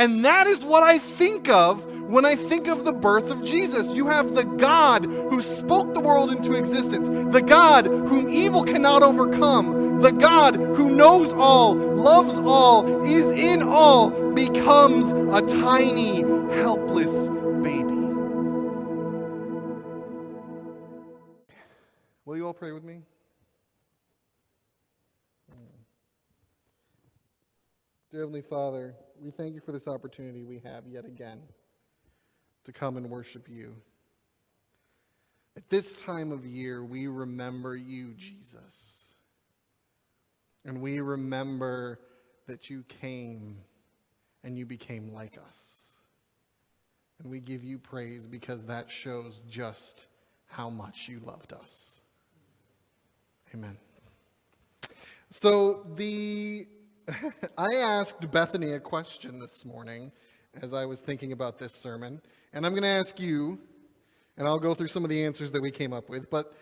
And that is what I think of when I think of the birth of Jesus. You have the God who spoke the world into existence, the God whom evil cannot overcome, the God who knows all, loves all, is in all, becomes a tiny, helpless baby. Will you all pray with me? Dear Heavenly Father, we thank you for this opportunity we have yet again to come and worship you. At this time of year, we remember you, Jesus. And we remember that you came and you became like us. And we give you praise because that shows just how much you loved us. Amen. So I asked Bethany a question this morning as I was thinking about this sermon, and I'm going to ask you, and I'll go through some of the answers that we came up with, but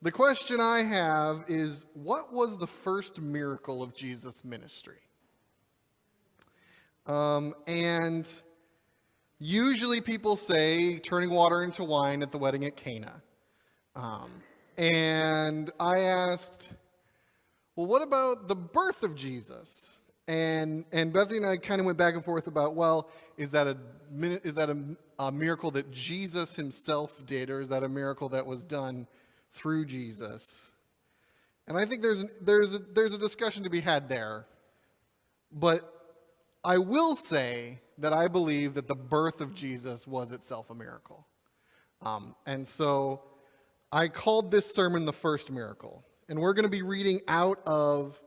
the question I have is, what was the first miracle of Jesus' ministry? And usually people say turning water into wine at the wedding at Cana. And I asked, well, what about the birth of Jesus? And Bethany and I kind of went back and forth about, well, is that a miracle that Jesus himself did, or is that a miracle that was done through Jesus? And I think there's a discussion to be had there. But I will say that I believe that the birth of Jesus was itself a miracle. And so I called this sermon the first miracle. And we're going to be reading out of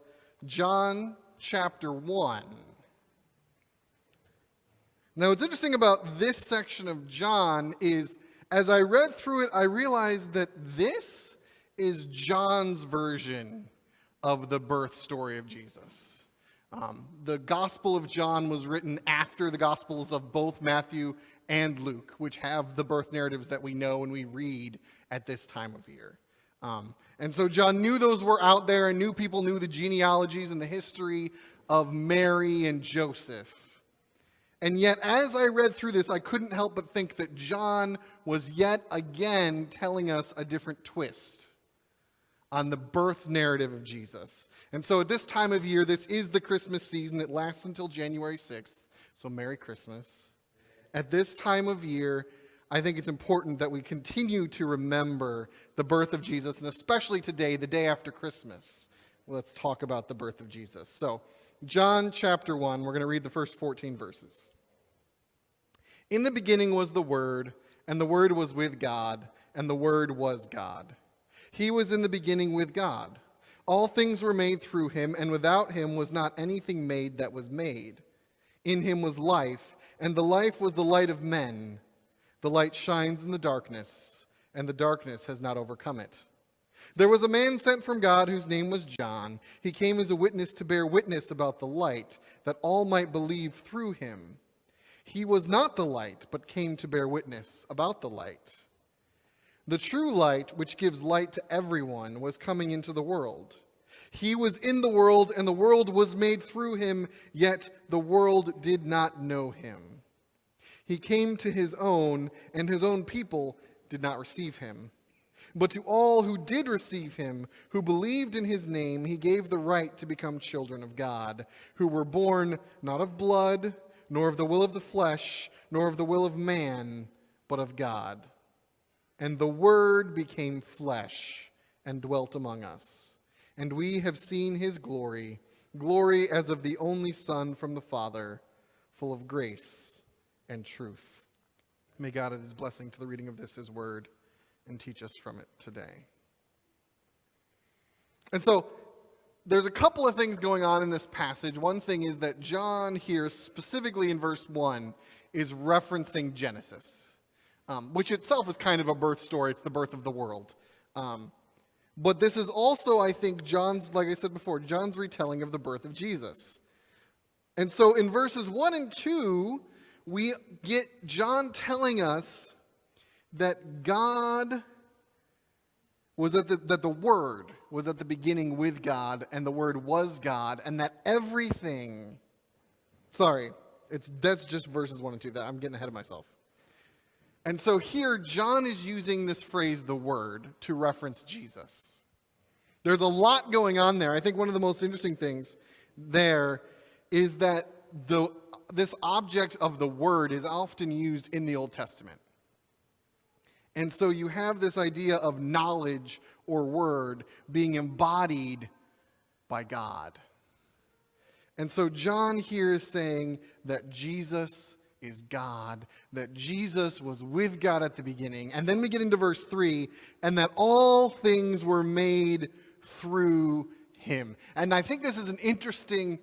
John chapter 1. Now, what's interesting about this section of John is, as I read through it, I realized that this is John's version of the birth story of Jesus. The Gospel of John was written after the Gospels of both Matthew and Luke, which have the birth narratives that we know and we read at this time of year. And so John knew those were out there and knew people knew the genealogies and the history of Mary and Joseph. And yet, as I read through this, I couldn't help but think that John was yet again telling us a different twist on the birth narrative of Jesus. And so at this time of year, this is the Christmas season. It lasts until January 6th. So Merry Christmas. At this time of year, I think it's important that we continue to remember the birth of Jesus, and especially today, the day after Christmas. Let's talk about the birth of Jesus. So, John chapter 1, we're going to read the first 14 verses. In the beginning was the Word, and the Word was with God, and the Word was God. He was in the beginning with God. All things were made through him, and without him was not anything made that was made. In him was life, and the life was the light of men. The light shines in the darkness, and the darkness has not overcome it. There was a man sent from God whose name was John. He came as a witness to bear witness about the light, that all might believe through him. He was not the light, but came to bear witness about the light. The true light, which gives light to everyone, was coming into the world. He was in the world, and the world was made through him, yet the world did not know him. He came to his own, and his own people did not receive him. But to all who did receive him, who believed in his name, he gave the right to become children of God, who were born not of blood, nor of the will of the flesh, nor of the will of man, but of God. And the Word became flesh and dwelt among us. And we have seen his glory, glory as of the only Son from the Father, full of grace and truth. May God add his blessing to the reading of this, his word, and teach us from it today. And so, there's a couple of things going on in this passage. One thing is that John here, specifically in verse 1, is referencing Genesis, which itself is kind of a birth story. It's the birth of the world. But this is also, I think, John's, like I said before, John's retelling of the birth of Jesus. And so in verses 1 and 2, we get John telling us that God was that the Word was at the beginning with God, and the Word was God, and that everything, That's just verses 1 and 2. I'm getting ahead of myself. And so here, John is using this phrase, the Word, to reference Jesus. There's a lot going on there. I think one of the most interesting things there is that this object of the Word is often used in the Old Testament. And so you have this idea of knowledge or word being embodied by God. And so John here is saying that Jesus is God, that Jesus was with God at the beginning. And then we get into verse 3, and that all things were made through him. And I think this is an interesting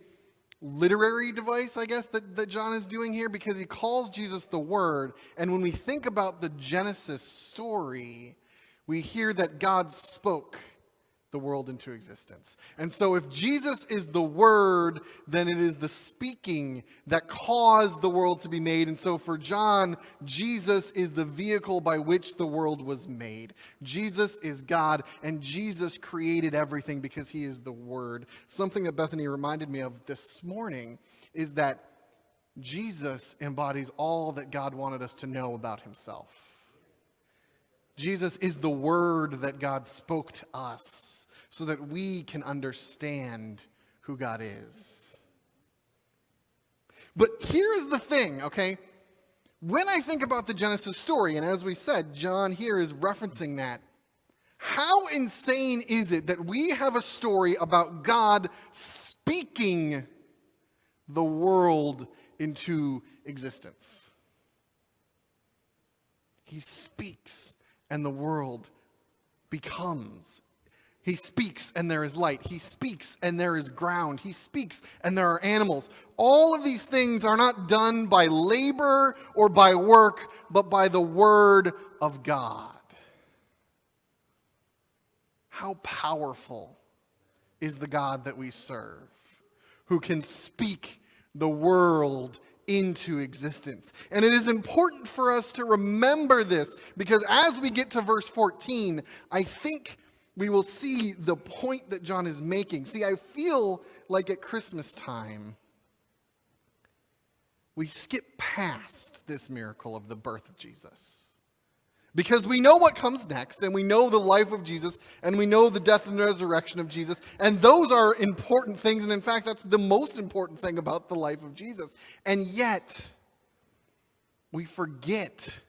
literary device, I guess, that John is doing here, because he calls Jesus the Word. And when we think about the Genesis story, we hear that God spoke the world into existence. And so if Jesus is the Word, then it is the speaking that caused the world to be made. And so for John, Jesus is the vehicle by which the world was made. Jesus is God, and Jesus created everything because he is the Word. Something that Bethany reminded me of this morning is that Jesus embodies all that God wanted us to know about himself. Jesus is the Word that God spoke to us so that we can understand who God is. But here is the thing, okay? When I think about the Genesis story, and as we said, John here is referencing that, how insane is it that we have a story about God speaking the world into existence? He speaks, and the world becomes. He speaks and there is light. He speaks and there is ground. He speaks and there are animals. All of these things are not done by labor or by work, but by the word of God. How powerful is the God that we serve, who can speak the world into existence. And it is important for us to remember this, because as we get to verse 14, I think we will see the point that John is making. See, I feel like at Christmas time, we skip past this miracle of the birth of Jesus. Because we know what comes next, and we know the life of Jesus, and we know the death and resurrection of Jesus, and those are important things, and in fact, that's the most important thing about the life of Jesus. And yet, we forget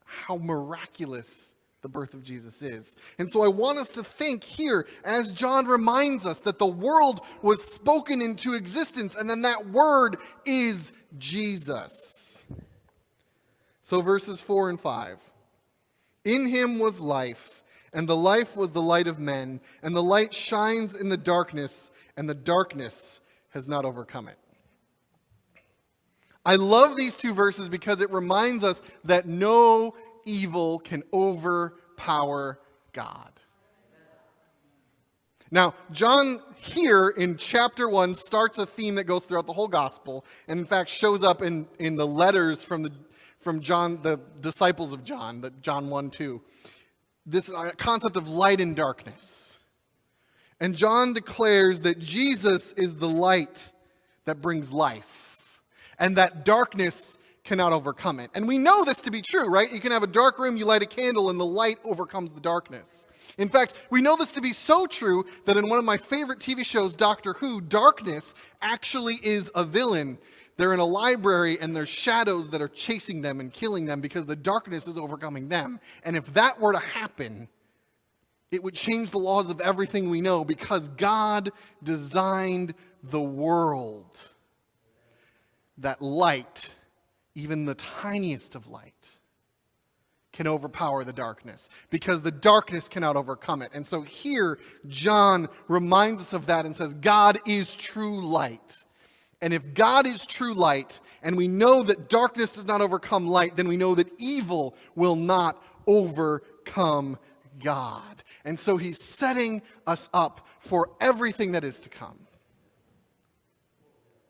how miraculous the birth of Jesus is. And so I want us to think here, as John reminds us, that the world was spoken into existence, and then that word is Jesus. So verses 4 and 5. In him was life, and the life was the light of men, and the light shines in the darkness, and the darkness has not overcome it. I love these two verses because it reminds us that no evil can overpower God. Now, John here in chapter 1 starts a theme that goes throughout the whole gospel, and in fact shows up in the letters from John, the disciples of John, that John 1-2. This concept of light and darkness. And John declares that Jesus is the light that brings life, and that darkness cannot overcome it. And we know this to be true, right? You can have a dark room, you light a candle, and the light overcomes the darkness. In fact, we know this to be so true that in one of my favorite TV shows, Doctor Who, darkness actually is a villain. They're in a library, and there's shadows that are chasing them and killing them because the darkness is overcoming them. And if that were to happen, it would change the laws of everything we know, because God designed the world that light, even the tiniest of light, can overpower the darkness, because the darkness cannot overcome it. And so here, John reminds us of that and says, God is true light. And if God is true light, and we know that darkness does not overcome light, then we know that evil will not overcome God. And so he's setting us up for everything that is to come.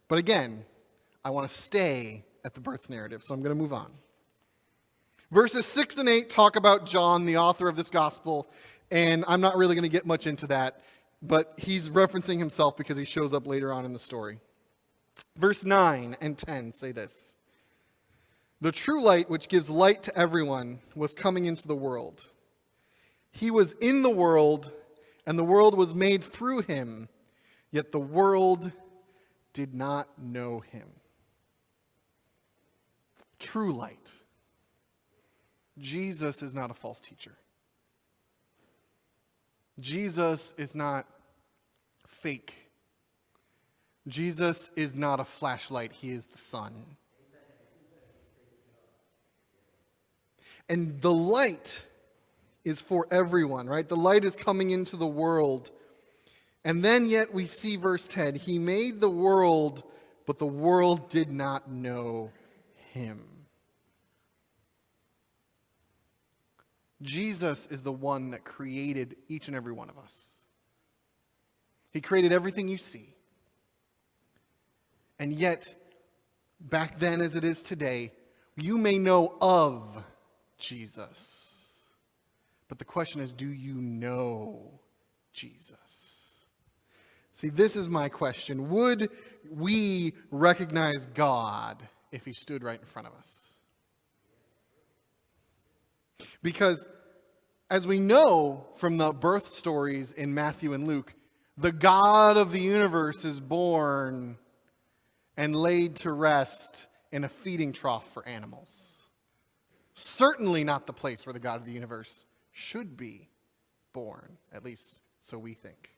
But again, I want to stay at the birth narrative, so I'm going to move on. Verses 6 and 8 talk about John, the author of this gospel, and I'm not really going to get much into that, but he's referencing himself because he shows up later on in the story. Verse 9 and 10 say this. The true light, which gives light to everyone, was coming into the world. He was in the world, and the world was made through him, yet the world did not know him. True light. Jesus is not a false teacher. Jesus is not fake. Jesus is not a flashlight. He is the sun. And the light is for everyone, right? The light is coming into the world. And then yet we see verse 10. He made the world, but the world did not know him. Jesus is the one that created each and every one of us. He created everything you see. And yet, back then as it is today, you may know of Jesus. But the question is, do you know Jesus? See, this is my question. Would we recognize God if he stood right in front of us? Because as we know from the birth stories in Matthew and Luke, the God of the universe is born and laid to rest in a feeding trough for animals. Certainly not the place where the God of the universe should be born, at least so we think.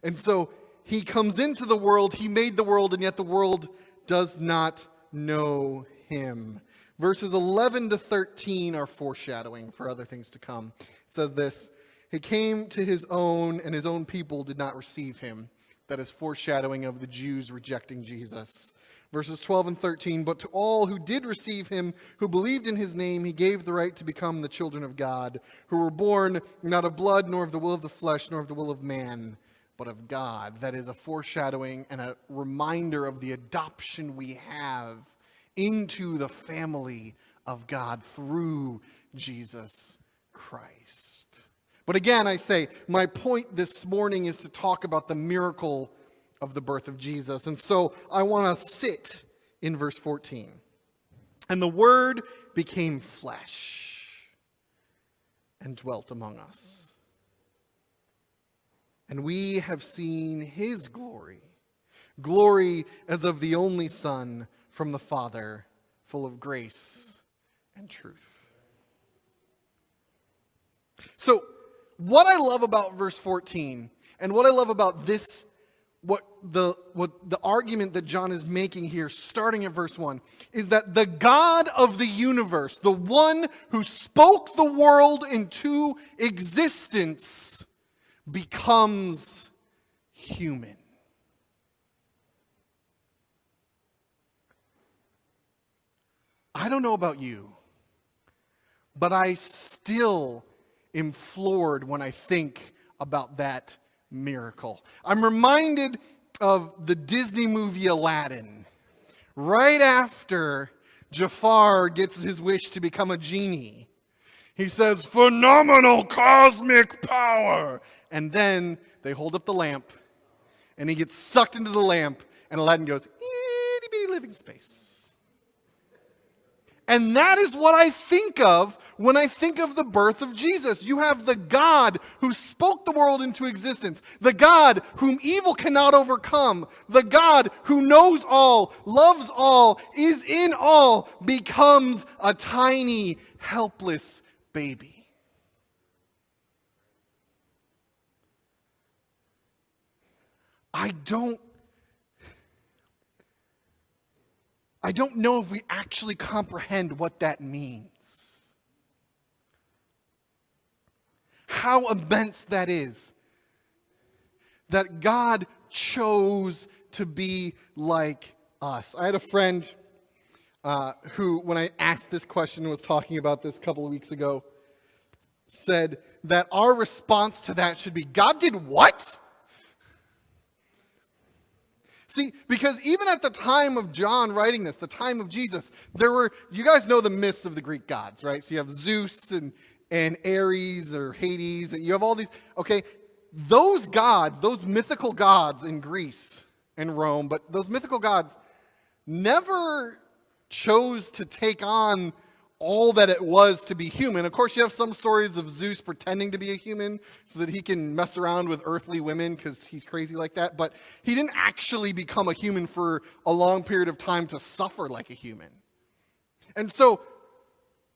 And so he comes into the world, he made the world, and yet the world does not know him. Verses 11 to 13 are foreshadowing for other things to come. It says this, he came to his own, and his own people did not receive him. That is foreshadowing of the Jews rejecting Jesus. Verses 12 and 13, but to all who did receive him, who believed in his name, he gave the right to become the children of God, who were born not of blood, nor of the will of the flesh, nor of the will of man, but of God. That is a foreshadowing and a reminder of the adoption we have into the family of God through Jesus Christ. But again, I say, my point this morning is to talk about the miracle of the birth of Jesus. And so I want to sit in verse 14. And the Word became flesh and dwelt among us. And we have seen his glory, glory as of the only Son from the Father, full of grace and truth. So, what I love about verse 14, and what I love about this, what the argument that John is making here, starting at verse 1, is that the God of the universe, the one who spoke the world into existence, becomes human. I don't know about you, but I still am floored when I think about that miracle. I'm reminded of the Disney movie Aladdin. Right after Jafar gets his wish to become a genie, he says, "Phenomenal cosmic power." And then they hold up the lamp, and he gets sucked into the lamp, and Aladdin goes, "Itty bitty living space." And that is what I think of when I think of the birth of Jesus. You have the God who spoke the world into existence, the God whom evil cannot overcome, the God who knows all, loves all, is in all, becomes a tiny, helpless baby. I don't know if we actually comprehend what that means. How immense that is. That God chose to be like us. I had a friend who, when I asked this question, was talking about this a couple of weeks ago, said that our response to that should be, God did what? See, because even at the time of John writing this, the time of Jesus, you guys know the myths of the Greek gods, right? So you have Zeus and Ares or Hades, and you have all these, okay? Those gods, those mythical gods in Greece, and Rome, but those mythical gods never chose to take on all that it was to be human. Of course, you have some stories of Zeus pretending to be a human so that he can mess around with earthly women because he's crazy like that, but he didn't actually become a human for a long period of time to suffer like a human. And so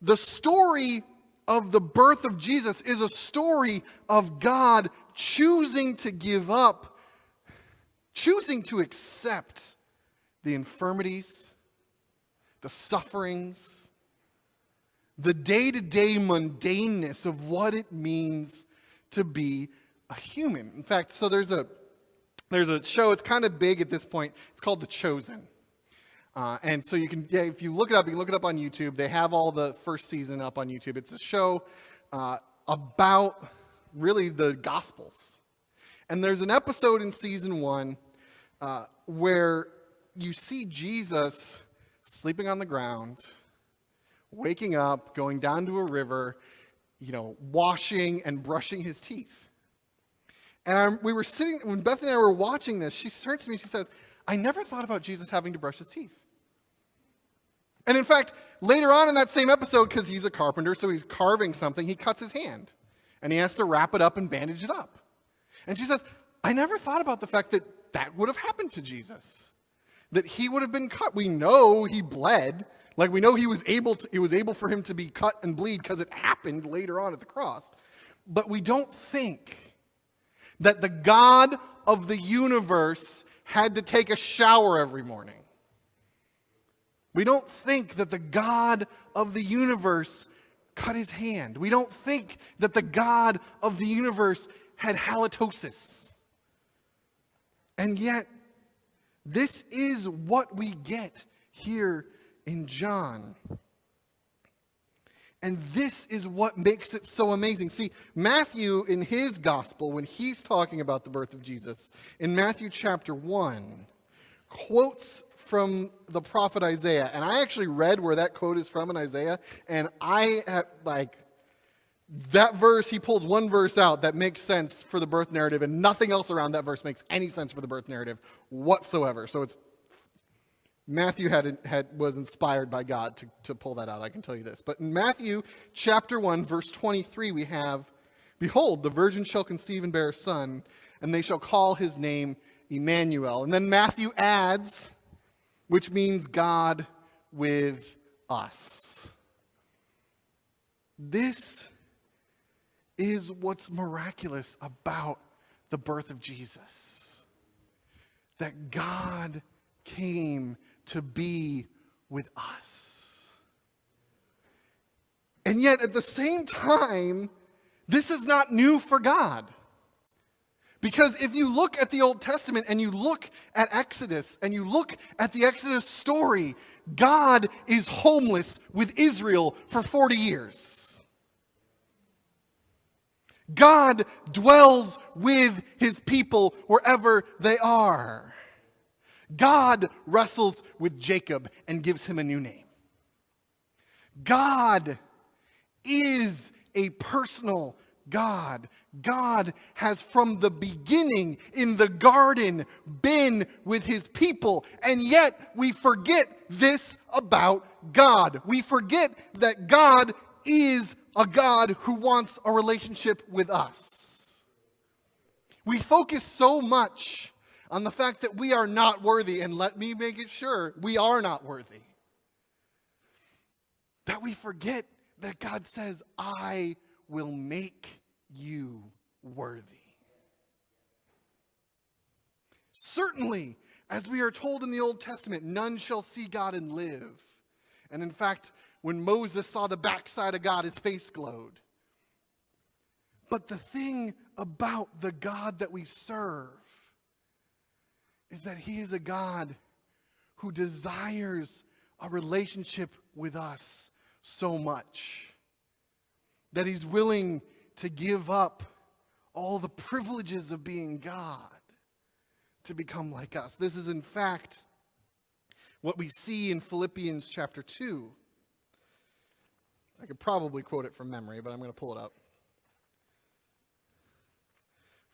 the story of the birth of Jesus is a story of God choosing to give up, choosing to accept the infirmities, the sufferings, the day-to-day mundaneness of what it means to be a human. In fact, so there's a show, it's kind of big at this point, it's called The Chosen. And so you can, if you look it up, you can look it up on YouTube. They have all the first season up on YouTube. It's a show about really the Gospels. And there's an episode in season 1 where you see Jesus sleeping on the ground, waking up, going down to a river, washing and brushing his teeth. And we were sitting, when Beth and I were watching this, she turns to me and she says, I never thought about Jesus having to brush his teeth. And in fact, later on in that same episode, because he's a carpenter, so he's carving something, he cuts his hand. And he has to wrap it up and bandage it up. And she says, I never thought about the fact that that would have happened to Jesus. That he would have been cut. We know he bled. Like we know it was able for him to be cut and bleed because it happened later on at the cross. But we don't think that the God of the universe had to take a shower every morning. We don't think that the God of the universe cut his hand. We don't think that the God of the universe had halitosis. And yet, this is what we get here in John. And this is what makes it so amazing. See, Matthew in his gospel, when he's talking about the birth of Jesus, in Matthew chapter 1, quotes from the prophet Isaiah. And I actually read where that quote is from in Isaiah, and that verse, he pulls one verse out that makes sense for the birth narrative, and nothing else around that verse makes any sense for the birth narrative whatsoever. So Matthew was inspired by God to pull that out, I can tell you this. But in Matthew chapter 1, verse 23, we have, Behold, the virgin shall conceive and bear a son, and they shall call his name Emmanuel. And then Matthew adds, which means God with us. This is what's miraculous about the birth of Jesus. That God came to be with us. And yet at the same time, this is not new for God. Because if you look at the Old Testament and you look at Exodus and you look at the Exodus story, God is homeless with Israel for 40 years. God dwells with his people wherever they are. God wrestles with Jacob and gives him a new name. God is a personal God. God has from the beginning in the garden been with his people, and yet we forget this about God. We forget that God is a God who wants a relationship with us. We focus so much on the fact that we are not worthy, and let me make it sure, we are not worthy, that we forget that God says, I will make you worthy. Certainly, as we are told in the Old Testament, none shall see God and live. And in fact, when Moses saw the backside of God, his face glowed. But the thing about the God that we serve is that he is a God who desires a relationship with us so much that he's willing to give up all the privileges of being God to become like us. This is in fact what we see in Philippians chapter 2. I could probably quote it from memory, but I'm going to pull it up.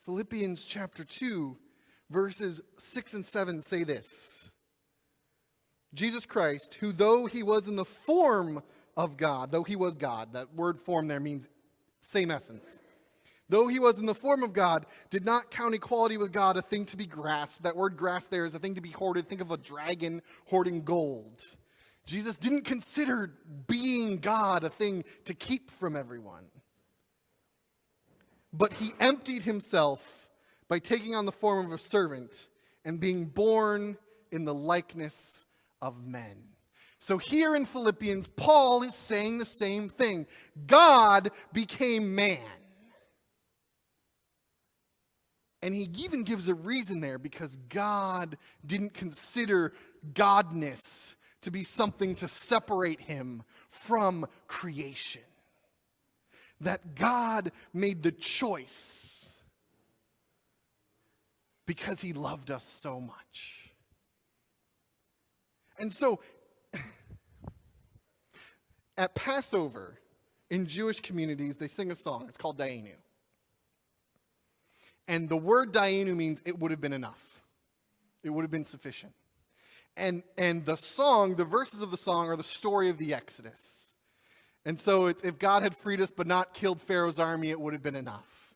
Philippians chapter 2, verses 6 and 7 say this. Jesus Christ, who though he was in the form of God, though he was God, that word form there means same essence. Though he was in the form of God, did not count equality with God a thing to be grasped. That word grasped there is a thing to be hoarded. Think of a dragon hoarding gold. Jesus didn't consider being God a thing to keep from everyone. But he emptied himself by taking on the form of a servant and being born in the likeness of men. So here in Philippians, Paul is saying the same thing. God became man. And he even gives a reason there, because God didn't consider godness to be something to separate him from creation. That God made the choice because he loved us so much. And so, at Passover, in Jewish communities, they sing a song. It's called Dayenu. And the word Dayenu means it would have been enough. It would have been sufficient. And the song, the verses of the song are the story of the Exodus. And so it's, if God had freed us but not killed Pharaoh's army, it would have been enough.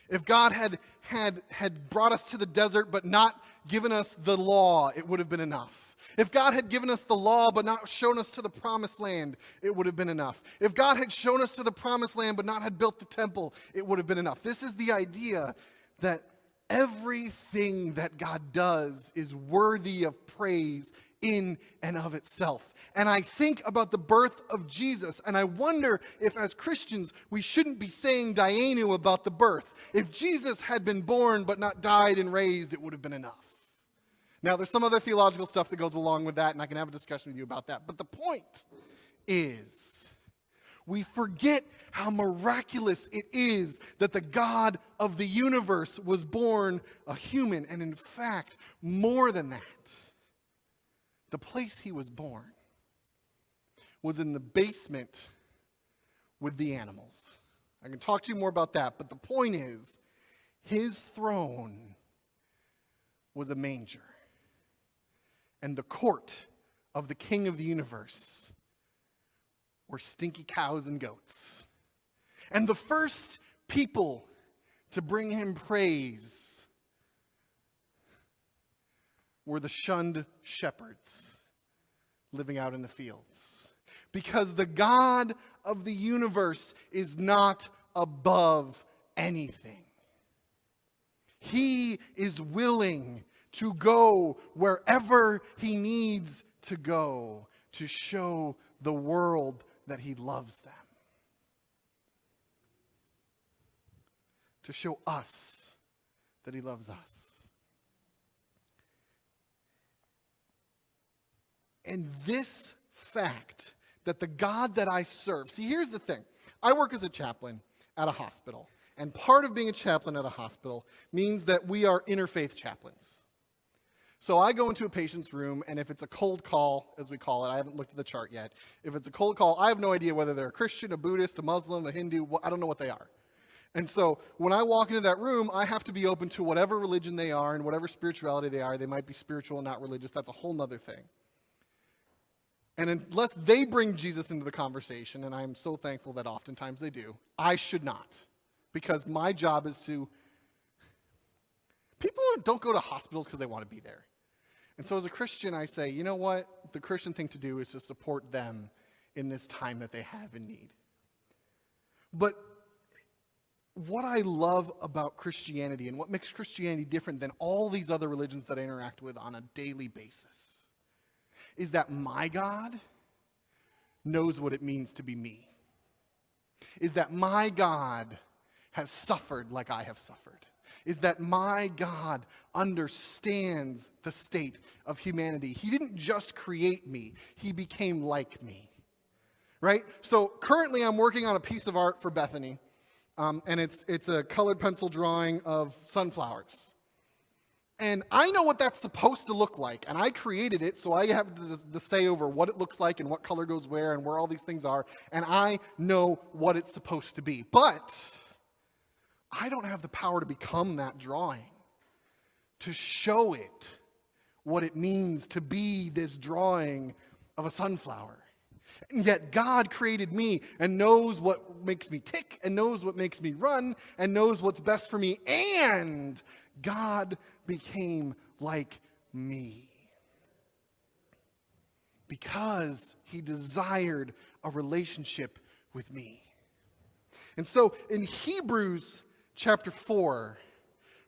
If God had brought us to the desert but not given us the law, it would have been enough. If God had given us the law but not shown us to the promised land, it would have been enough. If God had shown us to the promised land but not had built the temple, it would have been enough. This is the idea that everything that God does is worthy of praise in and of itself. And I think about the birth of Jesus, and I wonder if as Christians we shouldn't be saying Dayenu about the birth. If Jesus had been born but not died and raised, it would have been enough. Now, there's some other theological stuff that goes along with that, and I can have a discussion with you about that. But the point is, we forget how miraculous it is that the God of the universe was born a human. And in fact, more than that, the place he was born was in the basement with the animals. I can talk to you more about that, but the point is, his throne was a manger. And the court of the king of the universe were stinky cows and goats. And the first people to bring him praise were the shunned shepherds living out in the fields. Because the God of the universe is not above anything. He is willing to go wherever he needs to go to show the world that he loves them. To show us that he loves us. And this fact that the God that I serve, see, here's the thing. I work as a chaplain at a hospital. And part of being a chaplain at a hospital means that we are interfaith chaplains. So I go into a patient's room, and if it's a cold call, as we call it, I haven't looked at the chart yet. If it's a cold call, I have no idea whether they're a Christian, a Buddhist, a Muslim, a Hindu, I don't know what they are. And so when I walk into that room, I have to be open to whatever religion they are and whatever spirituality they are. They might be spiritual and not religious. That's a whole other thing. And unless they bring Jesus into the conversation, and I'm so thankful that oftentimes they do, I should not. Because my job is to... People don't go to hospitals because they want to be there. And so as a Christian, I say, you know what? The Christian thing to do is to support them in this time that they have in need. But what I love about Christianity and what makes Christianity different than all these other religions that I interact with on a daily basis is that my God knows what it means to be me. Is that my God has suffered like I have suffered. Is that my God understands the state of humanity. He didn't just create me, he became like me. Right? So currently I'm working on a piece of art for Bethany, and it's a colored pencil drawing of sunflowers. And I know what that's supposed to look like, and I created it, so I have the say over what it looks like and what color goes where and where all these things are, and I know what it's supposed to be. But I don't have the power to become that drawing. to show it what it means to be this drawing of a sunflower. And yet God created me and knows what makes me tick and knows what makes me run and knows what's best for me. And God became like me because he desired a relationship with me. And so in Hebrews chapter 4,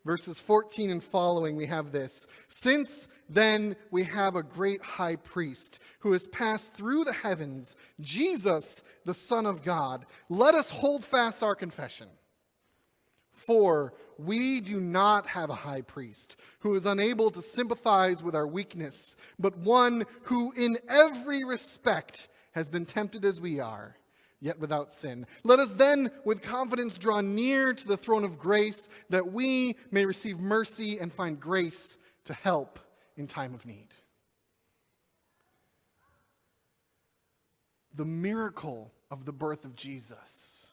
verses 14 and following, we have this. Since then we have a great high priest who has passed through the heavens, Jesus, the Son of God. Let us hold fast our confession. For we do not have a high priest who is unable to sympathize with our weakness, but one who in every respect has been tempted as we are, yet without sin. Let us then with confidence draw near to the throne of grace, that we may receive mercy and find grace to help in time of need. The miracle of the birth of Jesus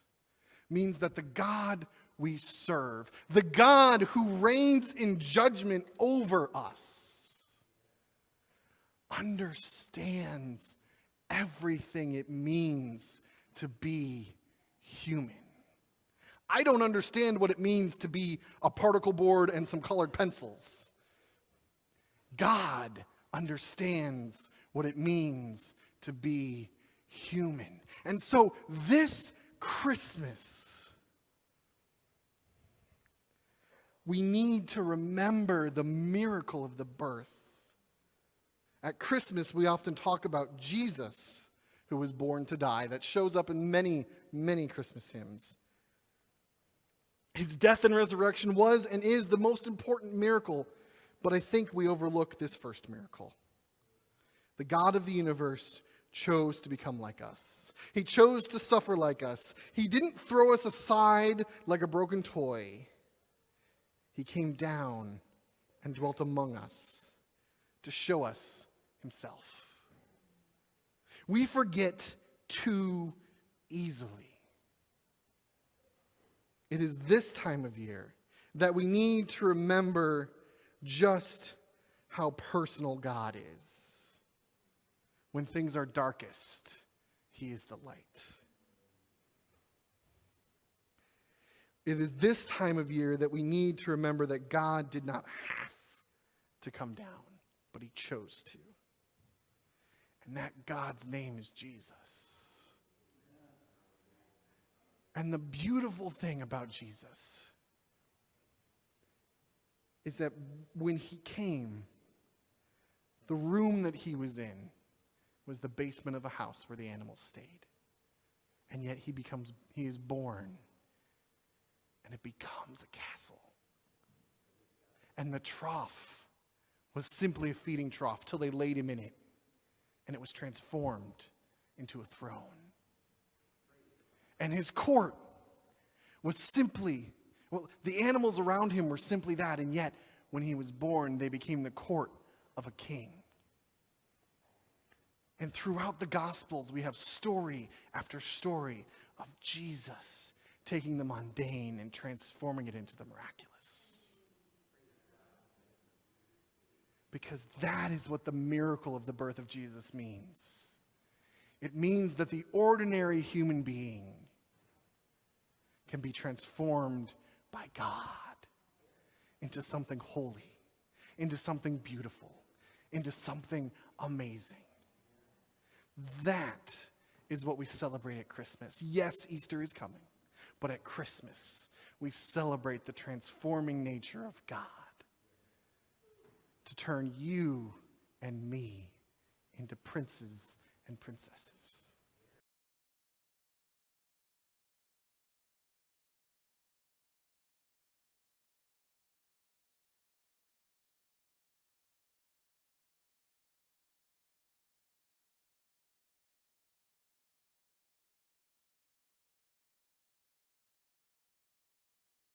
means that the God we serve, the God who reigns in judgment over us, understands everything it means to be human. I don't understand what it means to be a particle board and some colored pencils. God understands what it means to be human. And so this Christmas, we need to remember the miracle of the birth. At Christmas, we often talk about Jesus, who was born to die. That shows up in many, many Christmas hymns. His death and resurrection was and is the most important miracle, but I think we overlook this first miracle. The God of the universe chose to become like us. He chose to suffer like us. He didn't throw us aside like a broken toy. He came down and dwelt among us to show us himself. We forget too easily. It is this time of year that we need to remember just how personal God is. When things are darkest, he is the light. It is this time of year that we need to remember that God did not have to come down, but he chose to. And that God's name is Jesus. And the beautiful thing about Jesus is that when he came, the room that he was in was the basement of a house where the animals stayed. And yet he is born, and it becomes a castle. And the trough was simply a feeding trough till they laid him in it, and it was transformed into a throne. And his court was simply, the animals around him were simply that, and yet when he was born, they became the court of a king. And throughout the Gospels, we have story after story of Jesus taking the mundane and transforming it into the miraculous. Because that is what the miracle of the birth of Jesus means. It means that the ordinary human being can be transformed by God into something holy, into something beautiful, into something amazing. That is what we celebrate at Christmas. Yes, Easter is coming, but at Christmas, we celebrate the transforming nature of God to turn you and me into princes and princesses.